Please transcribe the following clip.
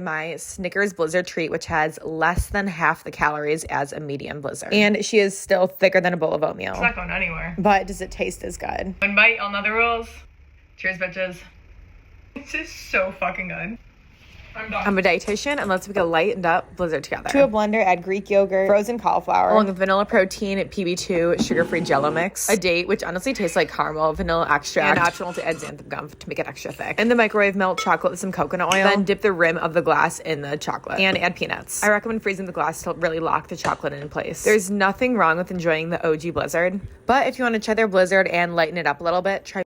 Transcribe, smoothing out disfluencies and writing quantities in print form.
my Snickers Blizzard treat, which has less than half the calories as a medium Blizzard. And she is still thicker than a bowl of oatmeal. It's not going anywhere. But does it taste as good? One bite, all other rules. Cheers, bitches. This is so fucking good. I'm done. I'm a dietitian, and let's make a lightened up Blizzard together. To a blender, add Greek yogurt, frozen cauliflower, along with vanilla protein, PB2, sugar-free Jell-O mix, a date, which honestly tastes like caramel, vanilla extract, and optional to add xanthan gum to make it extra thick. In the microwave, melt chocolate with some coconut oil, then dip the rim of the glass in the chocolate, and add peanuts. I recommend freezing the glass to really lock the chocolate in place. There's nothing wrong with enjoying the OG Blizzard, but if you want to try their Blizzard and lighten it up a little bit, try